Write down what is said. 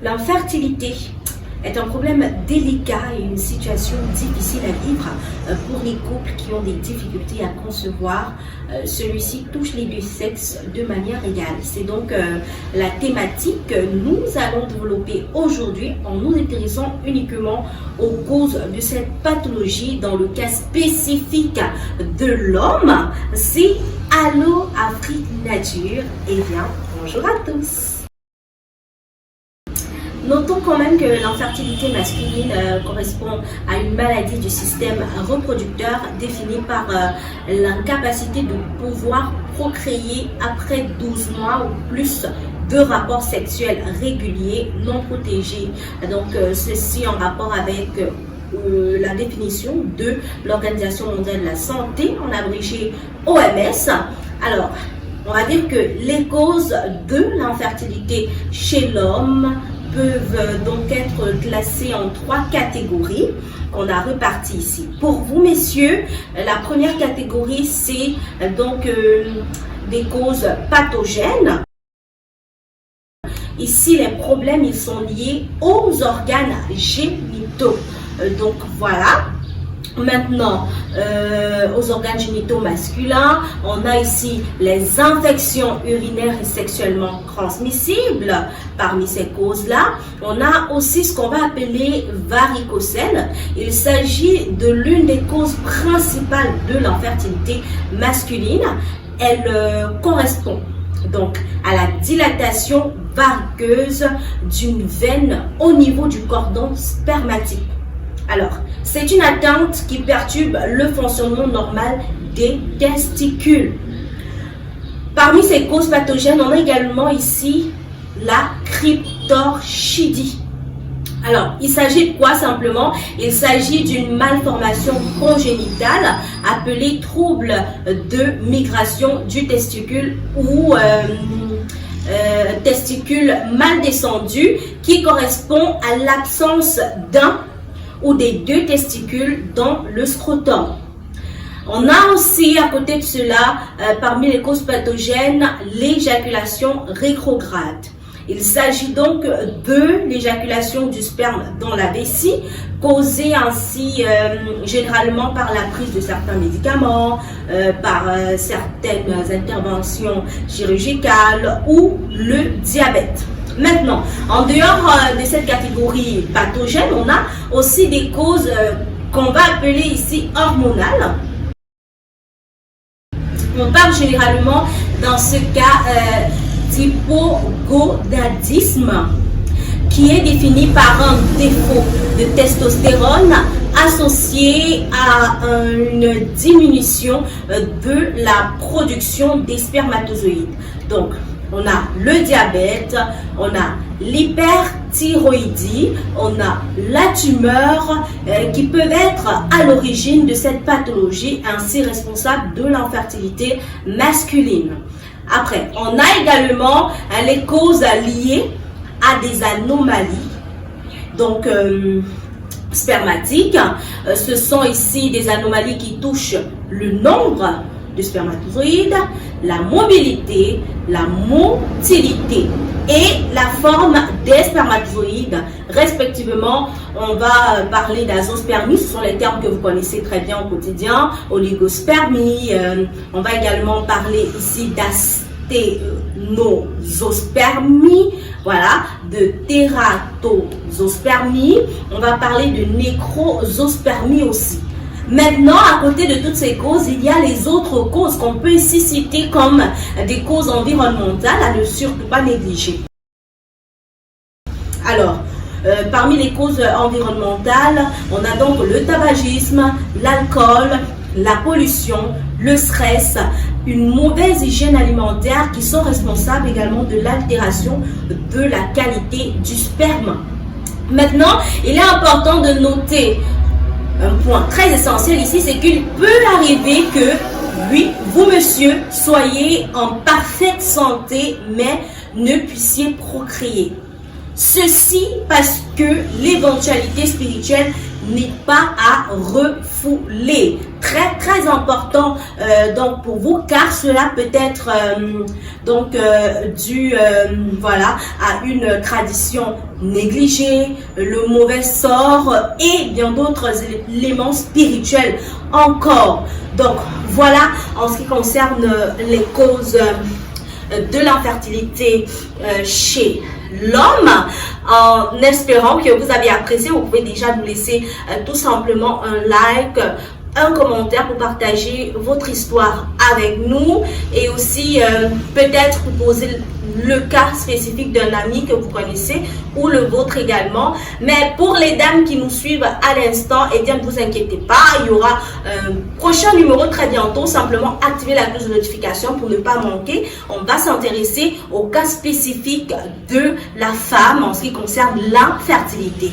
L'infertilité est un problème délicat et une situation difficile à vivre pour les couples qui ont des difficultés à concevoir. Celui-ci touche les deux sexes de manière égale. C'est donc la thématique que nous allons développer aujourd'hui en nous intéressant uniquement aux causes de cette pathologie dans le cas spécifique de l'homme. C'est Allo Afrique Nature. Eh bien, bonjour à tous. Notons quand même que l'infertilité masculine correspond à une maladie du système reproducteur définie par l'incapacité de pouvoir procréer après 12 mois ou plus de rapports sexuels réguliers non protégés. Donc ceci en rapport avec la définition de l'Organisation mondiale de la santé, en abrégé OMS. Alors, on va dire que les causes de l'infertilité chez l'homme peuvent donc être classées en 3 catégories qu'on a réparties ici. Pour vous, messieurs, la première catégorie, c'est donc des causes pathogènes. Ici, les problèmes, ils sont liés aux organes génitaux. Donc, voilà. Maintenant, aux organes génitaux masculins, on a ici les infections urinaires et sexuellement transmissibles. Parmi ces causes-là, on a aussi ce qu'on va appeler varicocèle. Il s'agit de l'une des causes principales de l'infertilité masculine. Elle correspond donc à la dilatation variceuse d'une veine au niveau du cordon spermatique. Alors, c'est une atteinte qui perturbe le fonctionnement normal des testicules. Parmi ces causes pathogènes, on a également ici la cryptorchidie. Alors, il s'agit de quoi simplement? Il s'agit d'une malformation congénitale appelée trouble de migration du testicule ou testicule mal descendu qui correspond à l'absence d'un ou des 2 testicules dans le scrotum. On a aussi à côté de cela, parmi les causes pathogènes, l'éjaculation rétrograde. Il s'agit donc de l'éjaculation du sperme dans la vessie, causée ainsi généralement par la prise de certains médicaments, par certaines interventions chirurgicales ou le diabète. Maintenant, en dehors de cette catégorie pathogène, on a aussi des causes qu'on va appeler ici hormonales. On parle généralement dans ce cas d'hypogonadisme qui est défini par un défaut de testostérone associé à une diminution de la production des spermatozoïdes. Donc, on a le diabète, on a l'hyperthyroïdie, on a la tumeur qui peuvent être à l'origine de cette pathologie, ainsi responsable de l'infertilité masculine. Après, on a également les causes liées à des anomalies, donc spermatiques. Ce sont ici des anomalies qui touchent le nombre de spermatozoïdes, la mobilité, la motilité et la forme des spermatozoïdes respectivement. On va parler d'azospermie, ce sont les termes que vous connaissez très bien au quotidien, oligospermie. On va également parler ici d'asténospermie, voilà, de tératospermie. On va parler de nécrospermie aussi. Maintenant, à côté de toutes ces causes, il y a les autres causes qu'on peut ici citer comme des causes environnementales à ne surtout pas négliger. Alors, parmi les causes environnementales, on a donc le tabagisme, l'alcool, la pollution, le stress, une mauvaise hygiène alimentaire qui sont responsables également de l'altération de la qualité du sperme. Maintenant, il est important de noter un point très essentiel ici, c'est qu'il peut arriver que, oui, vous monsieur, soyez en parfaite santé, mais ne puissiez procréer. Ceci parce que l'éventualité spirituelle n'est pas à refouler. Très très important donc pour vous, car cela peut être dû voilà, à une tradition négligée, le mauvais sort et bien d'autres éléments spirituels encore. Donc voilà en ce qui concerne les causes de l'infertilité chez l'homme. En espérant que vous avez apprécié, vous pouvez déjà nous laisser tout simplement un like, un commentaire pour partager votre histoire avec nous et aussi peut-être vous poser le cas spécifique d'un ami que vous connaissez ou le vôtre également. Mais pour les dames qui nous suivent à l'instant, eh bien ne vous inquiétez pas, il y aura un prochain numéro très bientôt. Simplement activez la cloche de notification pour ne pas manquer. On va s'intéresser au cas spécifique de la femme en ce qui concerne l'infertilité.